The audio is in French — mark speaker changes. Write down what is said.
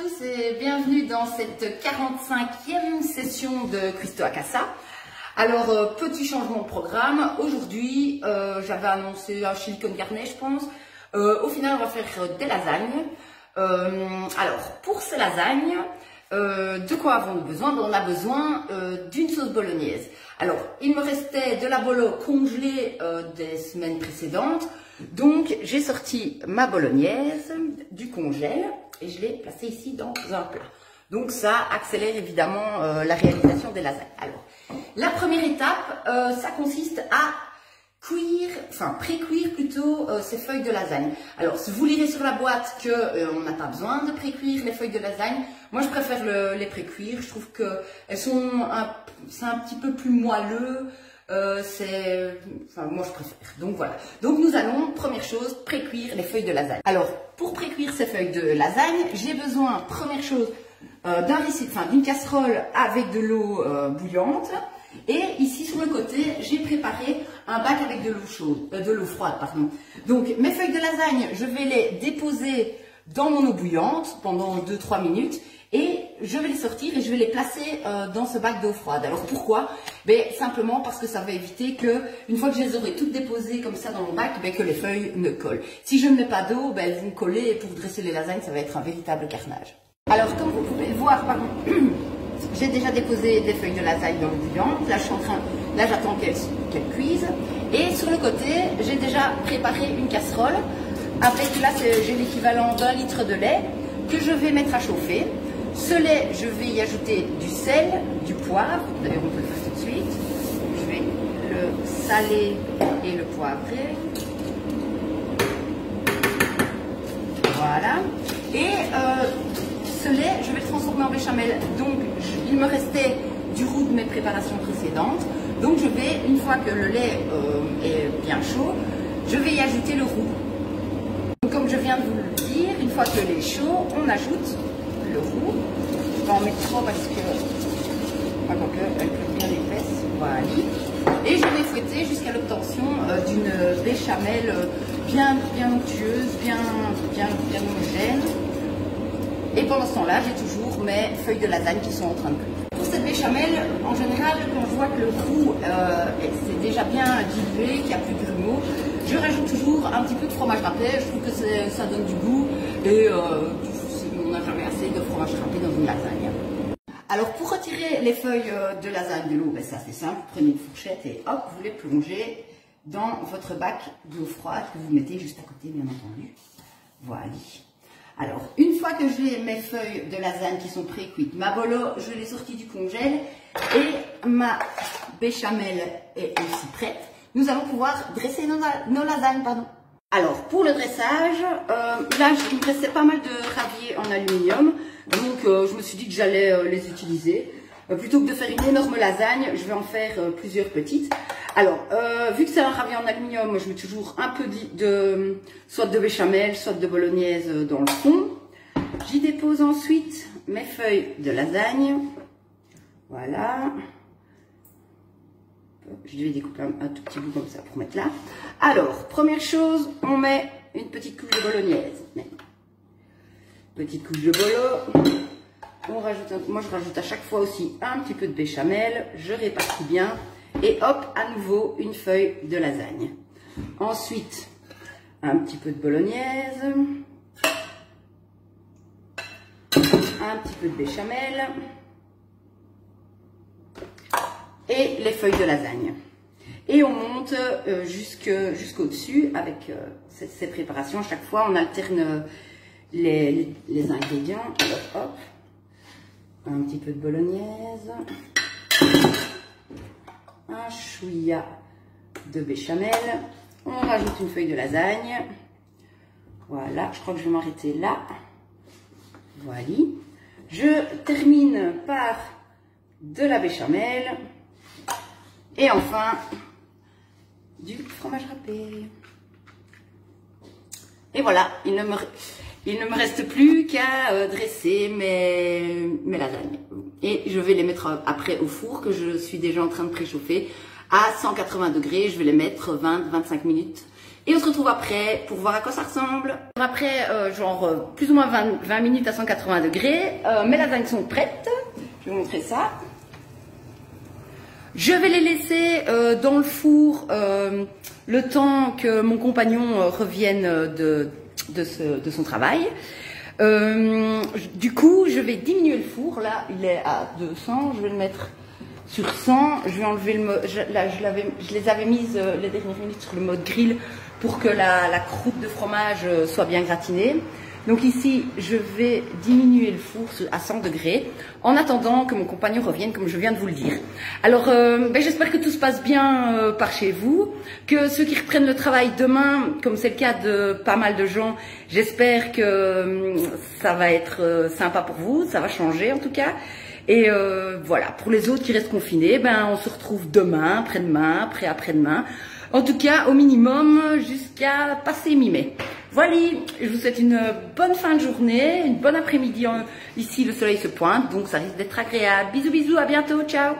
Speaker 1: tous et bienvenue dans cette 45e session de Cuisto a Casa. Alors, petit changement de programme. Aujourd'hui, j'avais annoncé un chili con carne, je pense. Au final, on va faire des lasagnes. Alors, pour ces lasagnes, de quoi avons-nous besoin? On a besoin d'une sauce bolognaise. Alors, il me restait de la bolo congelée des semaines précédentes. Donc, j'ai sorti ma bolognaise du congèle et je l'ai placée ici dans un plat. Donc, ça accélère évidemment la réalisation des lasagnes. Alors, la première étape, ça consiste à cuire, enfin pré-cuire plutôt ces feuilles de lasagne. Alors, vous lirez sur la boîte qu'on n'a pas besoin de pré-cuire les feuilles de lasagne. Moi, je préfère les pré-cuire. Je trouve que c'est un petit peu plus moelleux. Enfin, moi je préfère. Donc voilà. Donc nous allons, première chose, pré-cuire les feuilles de lasagne. Alors, pour pré-cuire ces feuilles de lasagne, j'ai besoin, première chose, d'une casserole avec de l'eau bouillante. Et ici sur le côté, j'ai préparé un bac avec de l'eau chaude, de l'eau froide, pardon. Donc mes feuilles de lasagne, je vais les déposer dans mon eau bouillante pendant 2-3 minutes. Et je vais les sortir et je vais les placer dans ce bac d'eau froide. Alors pourquoi? Simplement parce que ça va éviter que, une fois que je les aurai toutes déposées comme ça dans mon bac, que les feuilles ne collent. Si je ne mets pas d'eau, elles vont coller et pour dresser les lasagnes, ça va être un véritable carnage. Alors comme vous pouvez le voir, j'ai déjà déposé des feuilles de lasagne dans l'eau bouillante. Là, j'attends qu'elles cuisent. Et sur le côté, j'ai déjà préparé une casserole. Avec, là, j'ai l'équivalent d'1 litre de lait que je vais mettre à chauffer. Ce lait, je vais y ajouter du sel, du poivre. D'ailleurs, on peut le faire tout de suite. Je vais le saler et le poivrer. Voilà. Et ce lait, je vais le transformer en béchamel. Donc, il me restait du roux de mes préparations précédentes. Donc, je vais, une fois que le lait est bien chaud, je vais y ajouter le roux. Donc, comme je viens de vous le dire, une fois que le lait est chaud, on ajoute le roux. Je vais en mettre trop parce que, elle peut bien l'épaisse. Voilà. Et je vais fouetter jusqu'à l'obtention d'une béchamel bien onctueuse, bien homogène. Et pendant ce temps-là, j'ai toujours mes feuilles de lasagne qui sont en train de cuire. Pour cette béchamel, en général, quand je vois que le roux c'est déjà bien dilué, qu'il n'y a plus de grumeaux, je rajoute toujours un petit peu de fromage râpé. Je trouve que ça donne du goût et on n'a jamais assez de fromage râpé dans une lasagne. Alors pour retirer les feuilles de lasagne de l'eau, c'est assez simple. Prenez une fourchette et hop, vous les plongez dans votre bac d'eau froide que vous mettez juste à côté, bien entendu. Voilà. Alors, une fois que j'ai mes feuilles de lasagne qui sont pré-cuites, ma bolo, je l'ai sortie du congèle et ma béchamel est aussi prête, nous allons pouvoir dresser nos lasagnes. Alors, pour le dressage, là, il me restait pas mal de raviers en aluminium, donc je me suis dit que j'allais les utiliser. Plutôt que de faire une énorme lasagne, je vais en faire plusieurs petites. Alors, vu que c'est un ravier en aluminium, moi je mets toujours un peu soit de béchamel, soit de bolognaise dans le fond. J'y dépose ensuite mes feuilles de lasagne. Voilà. Je vais découper un tout petit bout comme ça pour mettre là. Alors, première chose, on met une petite couche de bolognaise. Petite couche de bolo. On rajoute, moi je rajoute à chaque fois aussi un petit peu de béchamel. Je répartis bien. Et hop, à nouveau, une feuille de lasagne. Ensuite, un petit peu de bolognaise. Un petit peu de béchamel. Et les feuilles de lasagne. Et on monte jusqu'au dessus avec ces préparations. À chaque fois, on alterne les ingrédients. Hop, hop. Un petit peu de bolognaise. Un chouïa de béchamel. On rajoute une feuille de lasagne. Voilà, je crois que je vais m'arrêter là. Voilà. Je termine par de la béchamel. Et enfin, du fromage râpé. Et voilà, il ne me reste plus qu'à dresser mes lasagnes. Et je vais les mettre après au four que je suis déjà en train de préchauffer à 180 degrés. Je vais les mettre 20-25 minutes Et on se retrouve après pour voir à quoi ça ressemble. Après, plus ou moins 20 minutes à 180 degrés, mes lasagnes sont prêtes. Je vais vous montrer ça. Je vais les laisser dans le four le temps que mon compagnon revienne de son travail. Du coup, je vais diminuer le four. Là, il est à 200. Je vais le mettre sur 100. Je vais enlever je les avais mises les dernières minutes sur le mode grill pour que la croûte de fromage soit bien gratinée. Donc ici, je vais diminuer le four à 100 degrés en attendant que mon compagnon revienne, comme je viens de vous le dire. Alors, j'espère que tout se passe bien par chez vous, que ceux qui reprennent le travail demain, comme c'est le cas de pas mal de gens, j'espère que ça va être sympa pour vous, ça va changer en tout cas. Et voilà, pour les autres qui restent confinés, on se retrouve demain, après-demain, après-demain. En tout cas, au minimum, jusqu'à passer mi-mai. Voilà, je vous souhaite une bonne fin de journée, une bonne après-midi. Ici, le soleil se pointe, donc ça risque d'être agréable. Bisous, bisous, à bientôt, ciao!